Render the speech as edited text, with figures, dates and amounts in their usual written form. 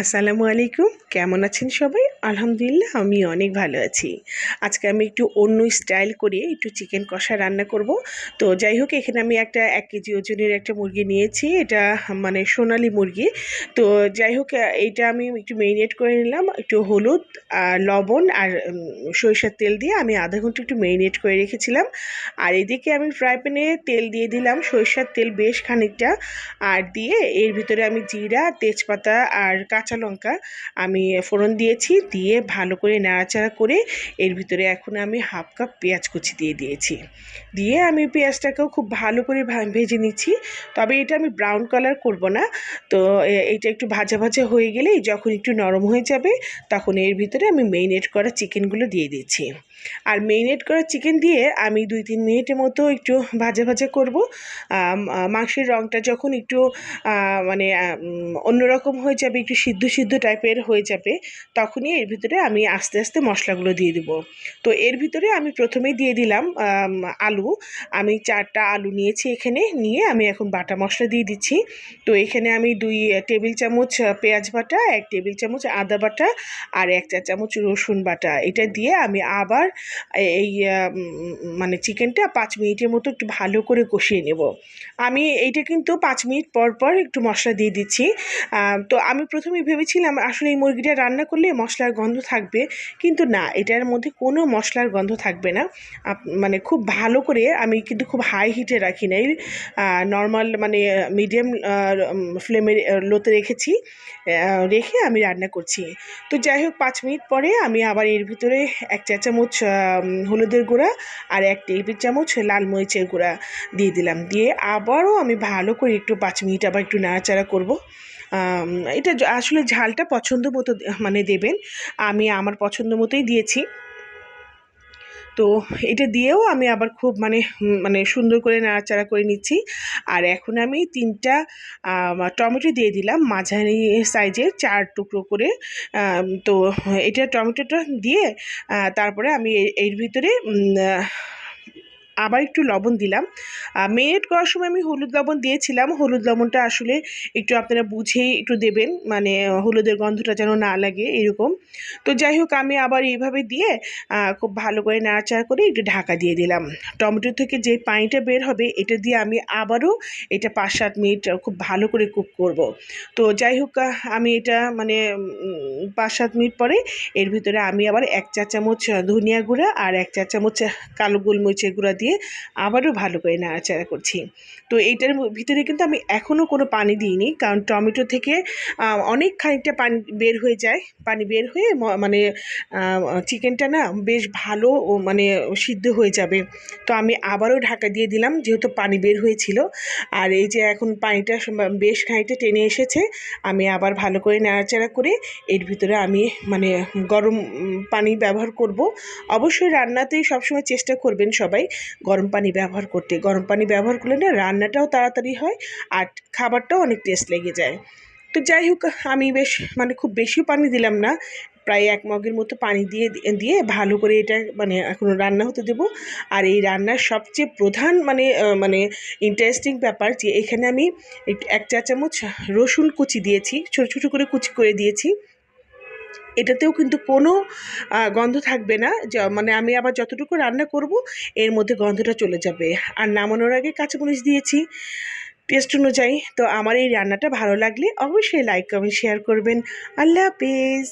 আসসালামু আলাইকুম। কেমন আছেন সবাই? আলহামদুলিল্লাহ আমি অনেক ভালো আছি। আজকে আমি একটু অন্য স্টাইল করে একটু চিকেন কষা রান্না করব। তো যাই হোক, এখানে আমি একটা ১ কেজি ওজনের একটা মুরগি নিয়েছি। এটা মানে সোনালী মুরগি। তো যাই হোক, এইটা আমি একটু মেরিনেট করে নিলাম। একটু হলুদ আর লবণ আর সরিষার তেল দিয়ে আমি আধা ঘন্টা একটু মেরিনেট করে রেখেছিলাম। আর এদিকে আমি ফ্রাই প্যানে তেল দিয়ে দিলাম, সরিষার তেল বেশ খানিকটা। আর দিয়ে এর ভিতরে আমি জিরা, তেজপাতা আর কাঁচা লঙ্কা আমি ফোড়ন দিয়েছি। দিয়ে ভালো করে নাড়াচাড়া করে এর ভিতরে এখন আমি হাফ কাপ পেঁয়াজ কুচি দিয়ে দিয়েছি। দিয়ে আমি পেঁয়াজটাকেও খুব ভালো করে ভেজে নিচ্ছি। তবে এটা আমি ব্রাউন কালার করব না। তো এটা একটু ভাজা ভাজা হয়ে গেলেই যখন একটু নরম হয়ে যাবে তখন এর ভিতরে আমি মেরিনেট করা চিকেনগুলো দিয়ে দিচ্ছি। আর মেরিনেট করা চিকেন দিয়ে আমি ২-৩ মিনিটের মতো একটু ভাজা ভাজা করব। মাংসের রঙটা যখন একটু মানে অন্যরকম হয়ে যাবে, একটু সিদ্ধ সিদ্ধ টাইপের হয়ে যাবে, তখনই এর ভিতরে আমি আস্তে আস্তে মশলাগুলো দিয়ে দেবো। তো এর ভিতরে আমি প্রথমেই দিয়ে দিলাম আলু। আমি ৪টা আলু নিয়েছি এখানে, নিয়ে আমি এখন বাটা মশলা দিয়ে দিচ্ছি। তো এখানে আমি ২ টেবিল চামচ পেঁয়াজ বাটা, ১ টেবিল চামচ আদা বাটা আর ১ চা চামচ রসুন বাটা, এটা দিয়ে আমি আবার এই মানে চিকেনটা ৫ মিনিটের মতো একটু ভালো করে কষিয়ে নেব। আমি এইটা কিন্তু ৫ মিনিট পর পর একটু মশলা দিয়ে দিচ্ছি। তো আমি প্রথমেই ভেবেছিলাম আসলে এই মুরগিটা রান্না করলে মশলার গন্ধ থাকবে, কিন্তু না, এটার মধ্যে কোনো মশলার গন্ধ থাকবে না। মানে খুব ভালো করে আমি কিন্তু খুব হাই হিটে রাখি নাই, নর্মাল মানে মিডিয়াম ফ্লেমে লোতে রেখেছি। রেখে আমি রান্না করছি। তো যাই হোক, ৫ মিনিট পরে আমি আবার এর ভিতরে ১ চা চামচ হলুদের গুঁড়া আর ১ টেবিল চামচ লাল মরিচের গুঁড়া দিয়ে দিলাম। দিয়ে আবারও আমি ভালো করে একটু ৫ মিনিট আবার একটু নাড়াচাড়া করব। এটা আসলে ঝালটা পছন্দ মতো মানে দেবেন। আমি আমার পছন্দ মতোই দিয়েছি। তো এটা দিয়েও আমি আবার খুব মানে সুন্দর করে নাড়াচাড়া করে নিচ্ছি। আর এখন আমি ৩টা টমেটো দিয়ে দিলাম, মাঝারি সাইজের ৪ টুকরো করে। তো এটা টমেটোটা দিয়ে তারপরে আমি এর ভিতরে আবার একটু লবণ দিলাম। মেরিনেট করার সময় আমি হলুদ লবণ দিয়েছিলাম। হলুদ লবণটা আসলে একটু আপনারা বুঝেই একটু দেবেন, মানে হলুদের গন্ধটা যেন না লাগে এরকম। তো যাই হোক, আমি আবার এইভাবে দিয়ে খুব ভালো করে নাড়াচাড়া করে একটু ঢাকা দিয়ে দিলাম। টমেটো থেকে যে পানিটা বের হবে এটা দিয়ে আমি আবারও এটা ৫-৭ মিনিট খুব ভালো করে কুক করব। তো যাই হোক, আমি এটা মানে ৫-৭ মিনিট পরে এর ভিতরে আমি আবার ১ চা চামচ ধনিয়া গুঁড়া আর ১ চা চামচ কালো গোলমরিচের গুঁড়া দিয়ে আবারও ভালো করে নাড়াচাড়া করছি। তো এইটার ভিতরে কিন্তু আমি এখনও কোনো পানি দিইনি, কারণ টমেটো থেকে অনেক খানিকটা পানি বের হয়ে যায়। পানি বের হয়ে মানে চিকেনটা না বেশ ভালো মানে সিদ্ধ হয়ে যাবে। তো আমি আবারও ঢাকা দিয়ে দিলাম, যেহেতু পানি বের হয়েছিল। আর এই যে এখন পানিটা বেশ খানিকটা টেনে এসেছে, আমি আবার ভালো করে নাড়াচাড়া করে এর ভিতরে আমি মানে গরম পানি ব্যবহার করব। অবশ্যই রান্নাতেই সবসময় চেষ্টা করবেন সবাই গরম পানি ব্যবহার করতে। গরম পানি ব্যবহার করলে না রান্নাটাও তাড়াতাড়ি হয় আর খাবারটাও অনেক টেস্ট লেগে যায়। তো যাই হোক, আমি বেশ মানে খুব বেশিও পানি দিলাম না, প্রায় ১ মগের মতো পানি দিয়ে দিয়ে ভালো করে এটা মানে এখন রান্না হতে দেবো। আর এই রান্নার সবচেয়ে প্রধান মানে ইন্টারেস্টিং ব্যাপার যে এখানে আমি ১ চা চামচ রসুন কুচি দিয়েছি, ছোটো ছোটো করে কুচি করে দিয়েছি। এটাতেও কিন্তু কোনো গন্ধ থাকবে না, মানে আমি আবার যতটুকু রান্না করব এর মধ্যে গন্ধটা চলে যাবে। আর নামানোর আগে কাঁচামরিচ দিয়েছি টেস্ট অনুযায়ী। তো আমার এই রান্নাটা ভালো লাগলে অবশ্যই লাইক, কমেন্ট, শেয়ার করবেন। আল্লাহ হাফেজ।